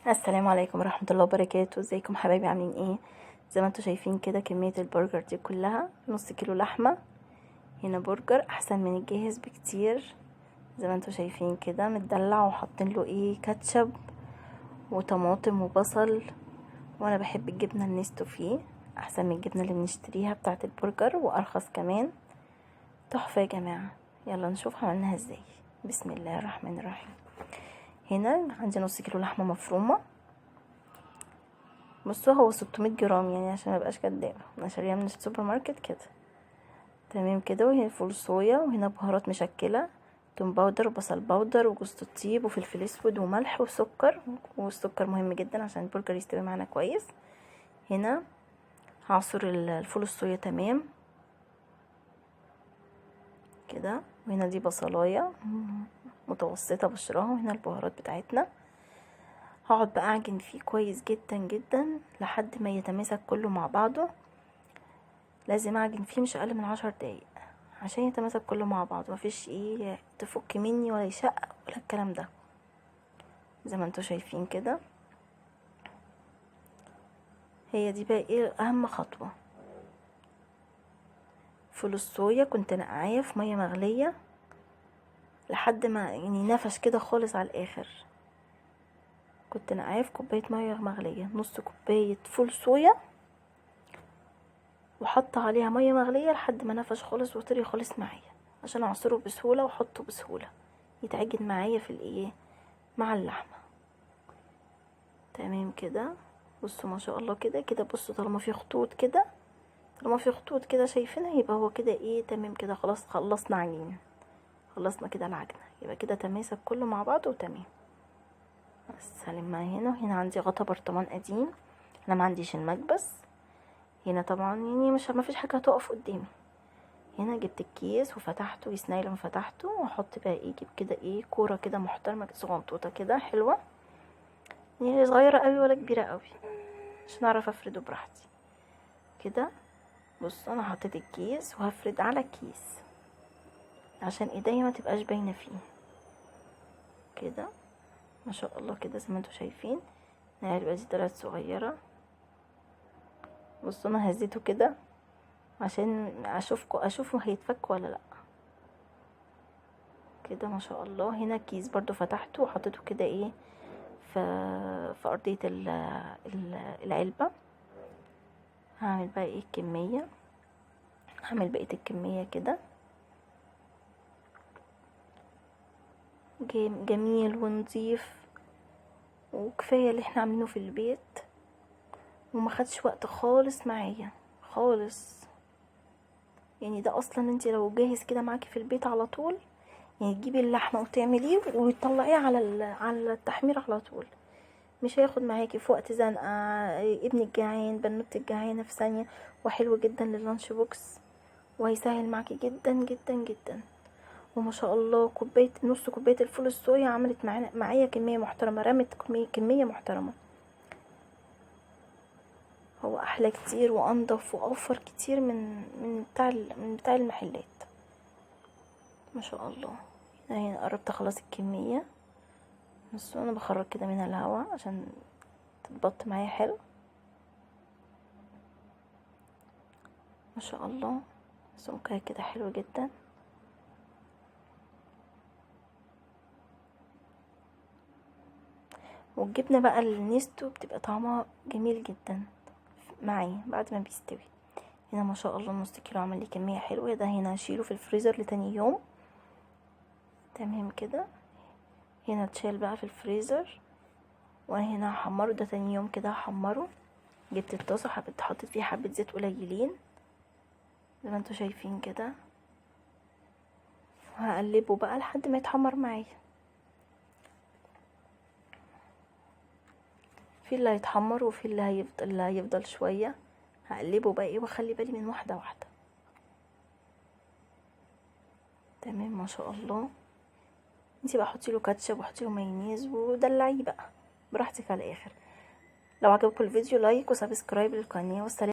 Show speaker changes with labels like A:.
A: السلام عليكم ورحمة الله وبركاته. ازيكم حبايبي، عاملين ايه؟ زي ما انتوا شايفين كده كمية البرجر دي كلها نص كيلو لحمة. هنا برجر احسن من الجاهز بكتير، زي ما انتوا شايفين كده متدلع وحاطين له ايه كاتشب وطماطم وبصل، وانا بحب الجبنة النستو فيه احسن من الجبنة اللي بنشتريها بتاعة البرجر وارخص كمان. تحفة يا جماعة. يلا نشوف عملناها ازاي. بسم الله الرحمن الرحيم. هنا عندي نص كيلو لحمة مفرومة. بصوا هو 600 جرام يعني عشان مبقاش كدابه، انا شاريها من السوبر ماركت كده. تمام كده. وهنا فول صويا، وهنا بهارات مشكله، توم باودر وبصل باودر وجوز الطيب وفلفل اسود وملح وسكر، والسكر مهم جدا عشان البرجر يستوي معانا كويس. هنا هعصر الفول الصويا تمام كده. وهنا دي بصلايه متوسطه بشراها، وهنا البهارات بتاعتنا. هقعد بقى اعجن فيه كويس جدا جدا لحد ما يتماسك كله مع بعضه. لازم اعجن فيه مش اقل من 10 دقايق عشان يتماسك كله مع بعض، مفيش ايه تفك مني ولا يشقق ولا الكلام ده. زي ما انتوا شايفين كده. هي دي بقى ايه اهم خطوة. فول الصويا كنت نقعاه في ميه مغليه لحد ما يعني نفش كده خالص على الاخر. كنت نقعاه في كوبايه ميه مغليه، نص كوبايه فول صويا، وحط عليها ميه مغليه لحد ما نفش خالص وطري خالص معايا عشان اعصره بسهوله واحطه بسهوله يتعجن معايا في الايه مع اللحمه. تمام كده. بصوا ما شاء الله كده كده. بصوا طالما في خطوط كده، شايفينها، يبقى هو كده ايه تمام كده. خلاص خلصنا عجين، خلصنا كده العجنه، يبقى كده تماسك كله مع بعضه وتمام. بس هلمها هنا. وهنا عندي غطا برطمان قديم، انا ما عنديش المكبس هنا طبعا، يعني مش ما فيش حاجه هتقف قدامي. هنا جبت الكيس وفتحته، يسناي لما فتحته واحط بقى ايه، جيب كده ايه كوره كده محترمه صغنطوطه كده حلوه، يعني صغيره قوي ولا كبيره قوي عشان اعرف افرده براحتي كده. بص انا حطيت الكيس وهفرد على الكيس عشان ايديا ما تبقاش باينه فيه كده. ما شاء الله كده زي ما انتوا شايفين. العلبه دي طلعت صغيره. بصوا انا هزيته كده عشان اشوفه هيتفك ولا لا كده. ما شاء الله. هنا الكيس برضو فتحته وحطيته كده ايه في ارضيه العلبه. هعمل بقى ايه الكميه، هعمل بقيه الكميه كده. جميل ونظيف وكفايه اللي احنا عاملينه في البيت، وما خدش وقت خالص معايا خالص. يعني ده اصلا انت لو جاهز كده معاكي في البيت على طول، يعني تجيبي اللحمه وتعمليه وتطلعيه على التحمير على طول، مش هياخد معاكي في وقت زنقه. ابنك جعان، بنوتك جعانه في ثانيه، وحلو جدا لللانش بوكس، وهيسهل معاكي جدا جدا جدا. وما شاء الله نص كوبايه الفول الصويا عملت معايا كميه محترمه، رمت كميه محترمه. هو احلى كتير وانضف واوفر كتير من بتاع المحلات. ما شاء الله. هنا قربت خلاص الكميه. بس انا بخرج كده منها الهواء عشان تتبط معايا حلو. ما شاء الله سمكها كده حلو جدا. والجبنه بقى النستو بتبقى طعمها جميل جدا معي بعد ما بيستوي. هنا ما شاء الله نص كيلو عمل لي كميه حلوه. ده هنا هشيله في الفريزر لتاني يوم. تمام كده. هنا اتشال بقى في الفريزر، وانا هنا هحمره. ده تاني يوم كده هحمره. جبت الطاسه حطيت فيها حبه زيت قليلين زي ما انتوا شايفين كده، وهقلبه بقى لحد ما يتحمر معايا. في اللي هيتحمر وفي اللي هيفضل شويه. هقلبه بقى ايه واخلي بالي من واحده واحده. تمام ما شاء الله. انتي بقى حطي له كاتشب وحطي له مايونيز ودلعيه بقى براحتك على الاخر. لو عجبكم الفيديو لايك وسبسكرايب للقناه، والسلام.